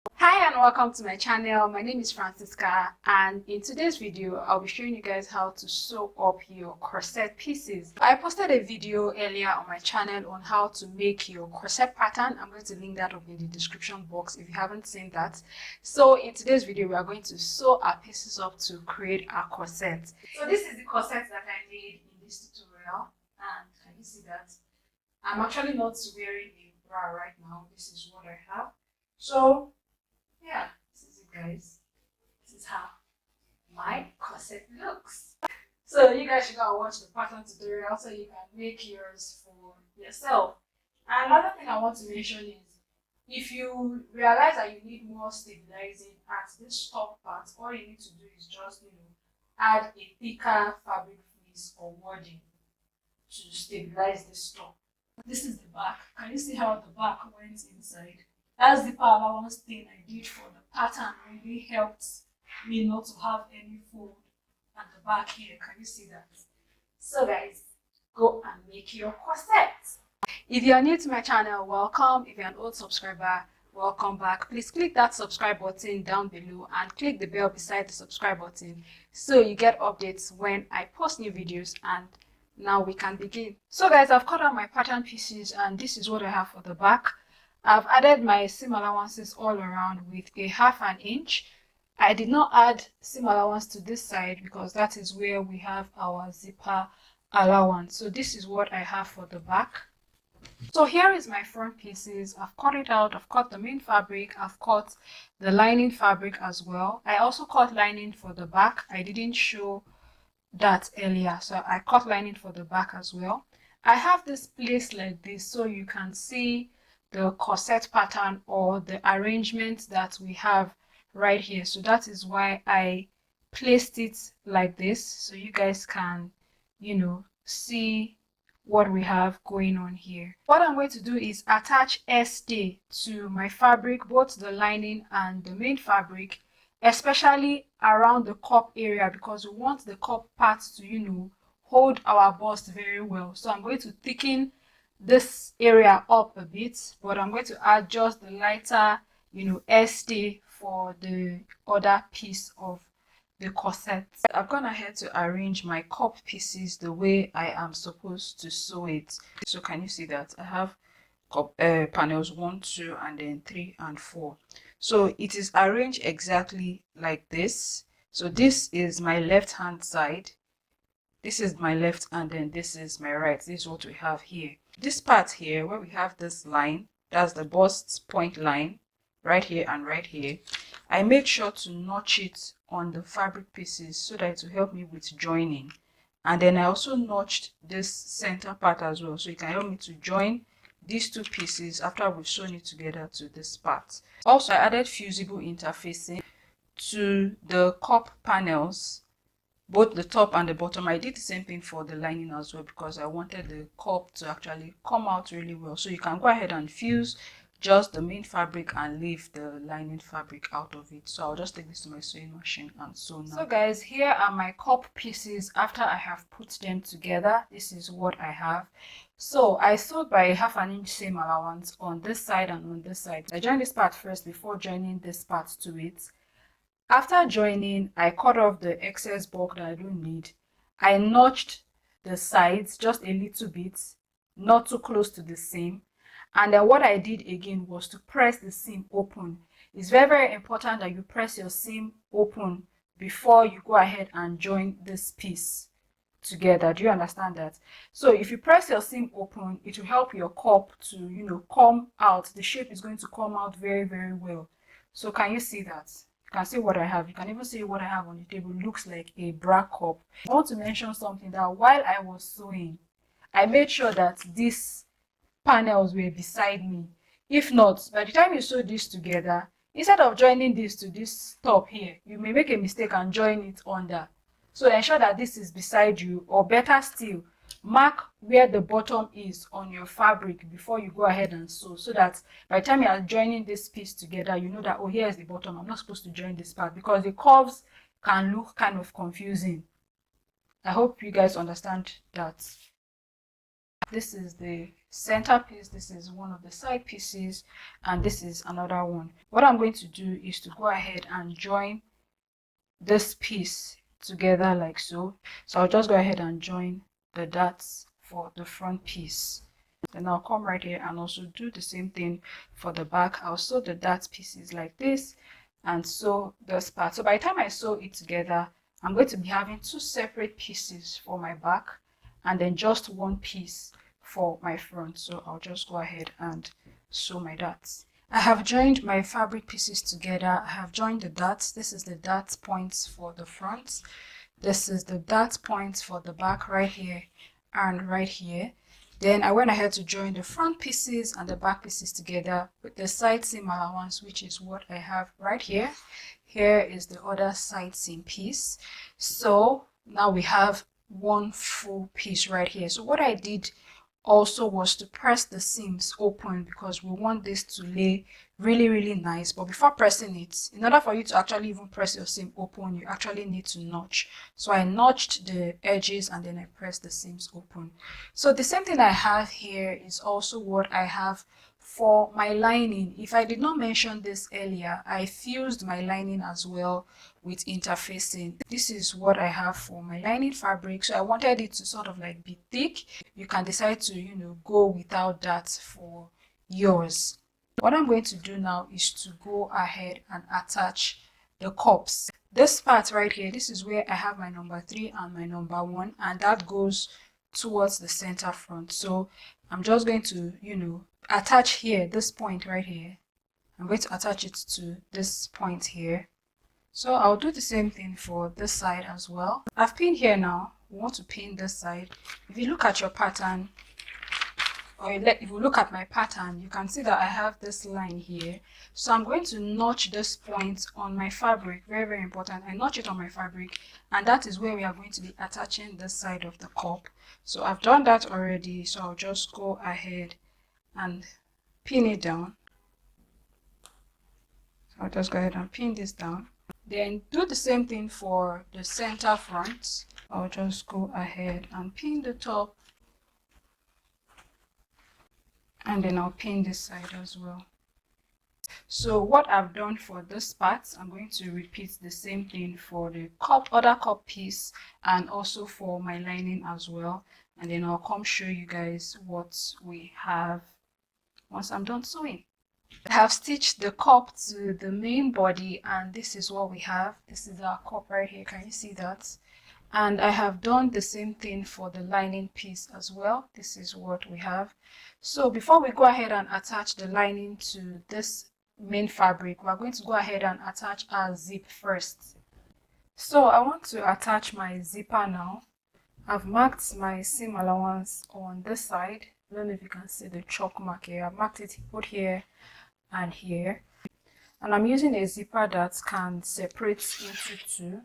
Hi and welcome to my channel. My name is Francisca, and in today's video I'll be showing you guys how to sew up your corset pieces. I posted a video earlier on my channel on how to make your corset pattern. I'm going to link that up in the description box if you haven't seen that. So in today's video we are going to sew our pieces up to create our corset. So this is the corset that I made in this tutorial, and can you see that? I'm actually not wearing a bra right now. This is what I have. So yeah, this is it, guys. This is how my corset looks. So you guys should go and watch the pattern tutorial so you can make yours for yourself. Another thing I want to mention is, if you realize that you need more stabilizing at this top part, all you need to do is just add a thicker fabric fleece or wording to stabilize this top. This is the back. Can you see how the back went inside? That's the power allowance thing I did for the pattern. Really helped me not to have any fold at the back here. Can you see that? So guys, go and make your corset. If you are new to my channel, welcome. If you're an old subscriber, welcome back. Please click that subscribe button down below and click the bell beside the subscribe button so you get updates when I post new videos. And now we can begin. So guys, I've cut out my pattern pieces and this is what I have for the back. I've added my seam allowances all around with a 1/2 inch. I did not add seam allowance to this side because that is where we have our zipper allowance. So this is what I have for the back. So here is my front pieces. I've cut it out. I've cut the main fabric. I've cut the lining fabric as well. I also cut lining for the back. I didn't show that earlier, so I cut lining for the back as well. I have this place like this so you can see the corset pattern or the arrangement that we have right here. So that is why I placed it like this so you guys can see what we have going on here. What I'm going to do is attach stay to my fabric, both the lining and the main fabric, especially around the cup area, because we want the cup part to hold our bust very well. So I'm going to thicken this area up a bit, but I'm going to add just the lighter stay for the other piece of the corset. I've gone ahead to arrange my cup pieces the way I am supposed to sew it. So can you see that I have cup panels 1, 2, and then 3 and 4. So it is arranged exactly like this. So this is my left hand side, this is my left, and then this is my right. This is what we have here. This part here where we have this line, that's the bust point line right here and right here. I make sure to notch it on the fabric pieces so that it will help me with joining. And then I also notched this center part as well, so it can help me to join these two pieces after we've sewn it together to this part. Also, I added fusible interfacing to the cup panels, both the top and the bottom. I did the same thing for the lining as well because I wanted the cup to actually come out really well. So you can go ahead and fuse just the main fabric and leave the lining fabric out of it. So I'll just take this to my sewing machine and sew now. So guys, here are my cup pieces after I have put them together. This is what I have. So I sewed by 1/2 inch seam allowance on this side and on this side. I joined this part first before joining this part to it. After joining, I cut off the excess bulk that I don't need. I notched the sides just a little bit, not too close to the seam. And then what I did again was to press the seam open. It's very, very important that you press your seam open before you go ahead and join this piece together. Do you understand that? So if you press your seam open, it will help your cup to come out. The shape is going to come out very, very well. So can you see that? You can see what I have. You can even see what I have on the table. It looks like a bra cup. I want to mention something, that while I was sewing, I made sure that these panels were beside me. If not, by the time you sew this together, instead of joining this to this top here, you may make a mistake and join it under. So ensure that this is beside you, or better still, mark where the bottom is on your fabric before you go ahead and sew, so that by the time you are joining this piece together, you know that, oh, here is the bottom. I'm not supposed to join this part, because the curves can look kind of confusing. I hope you guys understand that. This is the center piece, this is one of the side pieces, and this is another one. What I'm going to do is to go ahead and join this piece together like so. So I'll just go ahead and join the darts for the front piece. Then I'll come right here and also do the same thing for the back. I'll sew the dart pieces like this and sew this part. So by the time I sew it together, I'm going to be having 2 separate pieces for my back and then just 1 piece for my front. So I'll just go ahead and sew my darts. I have joined my fabric pieces together. I have joined the darts. This is the dart points for the front. This is the dart points for the back right here and right here. Then I went ahead to join the front pieces and the back pieces together with the side seam allowance, which is what I have right here. Here is the other side seam piece. So now we have 1 full piece right here. So what I did also was to press the seams open because we want this to lay really nice. But before pressing it, in order for you to actually even press your seam open, you actually need to notch. So I notched the edges and then I pressed the seams open. So the same thing I have here is also what I have for my lining. If I did not mention this earlier, I fused my lining as well with interfacing. This is what I have for my lining fabric. So I wanted it to sort of like be thick. You can decide to, go without that for yours. What I'm going to do now is to go ahead and attach the cups. This part right here, this is where I have my number 3 and my number 1, and that goes towards the center front. So I'm just going to, attach here, this point right here. I'm going to attach it to this point here. So I'll do the same thing for this side as well. I've pinned here now. We want to pin this side. If you look at your pattern, or if you look at my pattern, you can see that I have this line here. So I'm going to notch this point on my fabric. Very important. I notch it on my fabric, and that is where we are going to be attaching this side of the cup. So I've done that already, so I'll just go ahead and pin it down. So I'll just go ahead and pin this down. Then do the same thing for the center front. I'll just go ahead and pin the top, and then I'll pin this side as well. So what I've done for this part, I'm going to repeat the same thing for the other cup piece and also for my lining as well. And then I'll come show you guys what we have once I'm done sewing. I have stitched the cup to the main body, and this is what we have. This is our cup right here. Can you see that? And I have done the same thing for the lining piece as well. This is what we have. So before we go ahead and attach the lining to this main fabric, we're going to go ahead and attach our zip first. So I want to attach my zipper now. I've marked my seam allowance on this side. I don't know if you can see the chalk mark here. I've marked it both here and here. And I'm using a zipper that can separate into 2,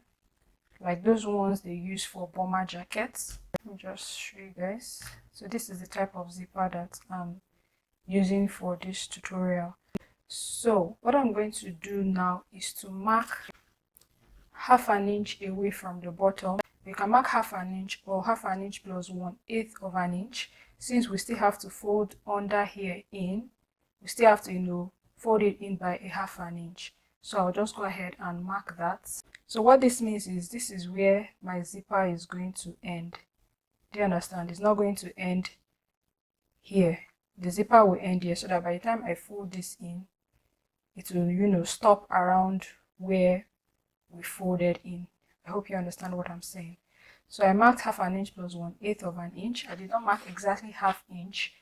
like those ones they use for bomber jackets. Let me just show you guys. So this is the type of zipper that I'm using for this tutorial. So what I'm going to do now is to mark ½ an inch away from the bottom. You can mark ½ an inch or ½ an inch plus 1/8 of an inch. Since we still have to fold under here in, we still have to, fold it in by ½ an inch. So I'll just go ahead and mark that. So what this means is this is where my zipper is going to end. Do you understand? It's not going to end here. The zipper will end here, so that by the time I fold this in, it will, stop around where we folded in. I hope you understand what I'm saying. So I marked ½ an inch plus 1/8 of an inch. I did not mark exactly ½ inch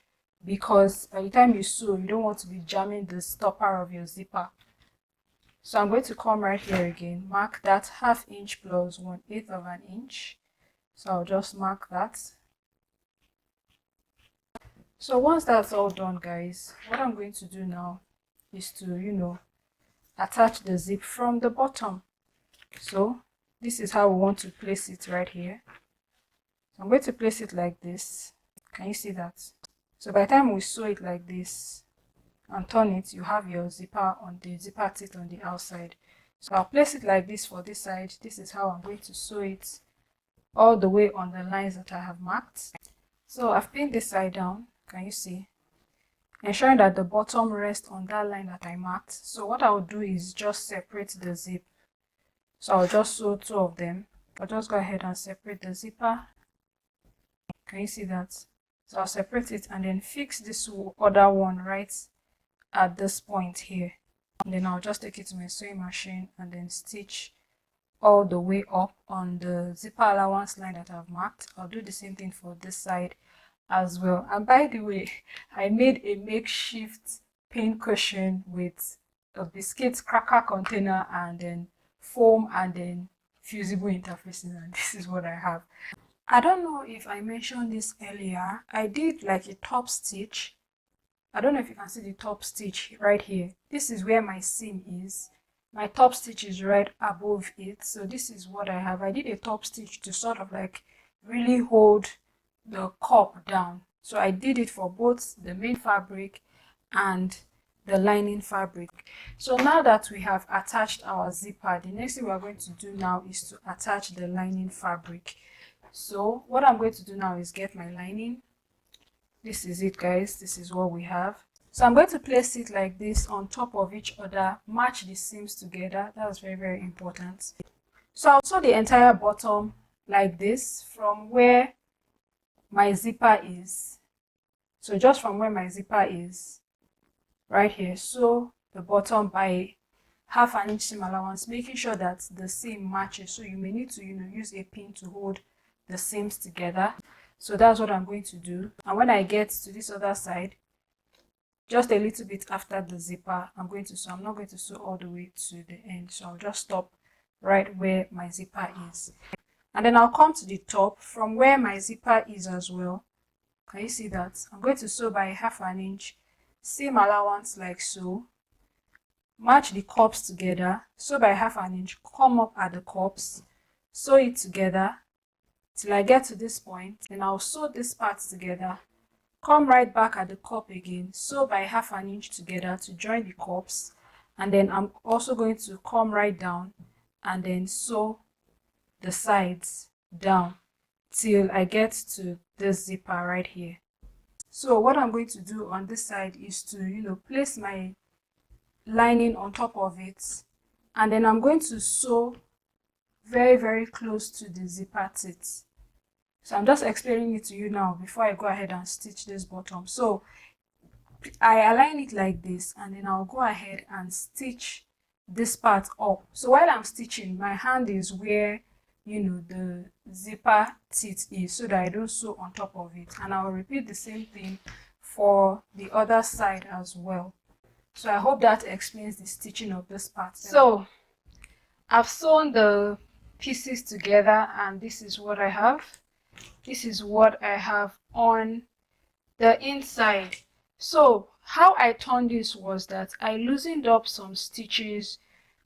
because by the time you sew, you don't want to be jamming the stopper of your zipper. So I'm going to come right here again, mark that ½ inch plus 1/8 of an inch. So I'll just mark that. So once that's all done, guys, what I'm going to do now is to, attach the zip from the bottom. So this is how we want to place it right here. So I'm going to place it like this. Can you see that? So by the time we sew it like this and turn it, you have your zipper on the zipper teeth on the outside. So I'll place it like this for this side. This is how I'm going to sew it all the way on the lines that I have marked. So I've pinned this side down. Can you see? Ensuring that the bottom rests on that line that I marked. So what I'll do is just separate the zip. So I'll just sew 2 of them. I'll just go ahead and separate the zipper. Can you see that? So I'll separate it and then fix this other one right at this point here. And then I'll just take it to my sewing machine and then stitch all the way up on the zipper allowance line that I've marked. I'll do the same thing for this side as well. And by the way, I made a makeshift pin cushion with a biscuit cracker container and then foam and then fusible interfacing, and this is what I have. I don't know if I mentioned this earlier. I did like a top stitch. I don't know if you can see the top stitch right here. This is where my seam is. My top stitch is right above it. So this is what I have. I did a top stitch to sort of like really hold the cup down. So I did it for both the main fabric and the lining fabric. So now that we have attached our zipper, the next thing we are going to do now is to attach the lining fabric. So what I'm going to do now is get my lining. This is it, guys. This is what we have. So I'm going to place it like this on top of each other, match the seams together. That's very, very important. So I'll sew the entire bottom like this from where my zipper is. So just from where my zipper is, right here, sew the bottom by 1/2 inch seam allowance, making sure that the seam matches. So you may need to, use a pin to hold the seams together. So that's what I'm going to do. And when I get to this other side, just a little bit after the zipper, I'm going to sew. I'm not going to sew all the way to the end. So I'll just stop right where my zipper is. And then I'll come to the top from where my zipper is as well. Can you see that? I'm going to sew by 1/2 inch seam allowance like so. Match the cups together, sew by 1/2 inch, come up at the cups, sew it together till I get to this point. Then I'll sew this part together, come right back at the cup again, sew by 1/2 inch together to join the cups, and then I'm also going to come right down and then sew the sides down till I get to this zipper right here. So what I'm going to do on this side is to place my lining on top of it, and then I'm going to sew very, very close to the zipper teeth. So I'm just explaining it to you now before I go ahead and stitch this bottom. So I align it like this, and then I'll go ahead and stitch this part up. So while I'm stitching, my hand is where the zipper teeth is, so that I don't sew on top of it. And I'll repeat the same thing for the other side as well. So I hope that explains the stitching of this part. So I've sewn the pieces together, and this is what I have. This is what I have on the inside. So how I turned this was that I loosened up some stitches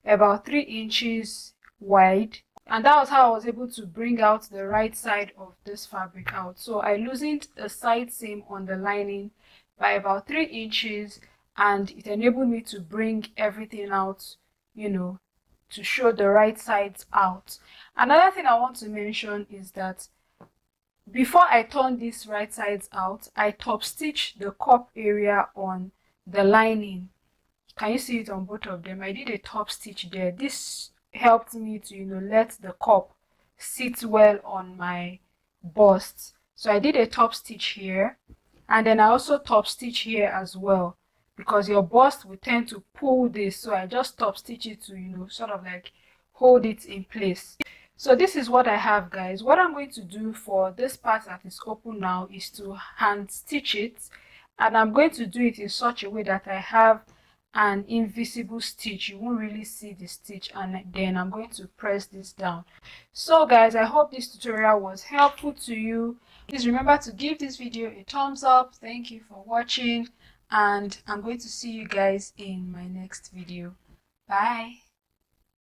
about 3 inches wide, and that was how I was able to bring out the right side of this fabric out. So I loosened the side seam on the lining by about 3 inches, and it enabled me to bring everything out, to show the right sides out. Another thing I want to mention is that before I turn these right sides out, I top stitch the cup area on the lining. Can you see it on both of them? I did a top stitch there. This helped me to let the cup sit well on my bust. So I did a top stitch here, and then I also top stitch here as well, because your bust will tend to pull this. So I just top stitch it to sort of like hold it in place. So this is what I have, guys. What I'm going to do for this part that is open now is to hand stitch it, and I'm going to do it in such a way that I have an invisible stitch. You won't really see the stitch, and then I'm going to press this down. So guys, I hope this tutorial was helpful to you. Please remember to give this video a thumbs up. Thank you for watching, and I'm going to see you guys in my next video. Bye.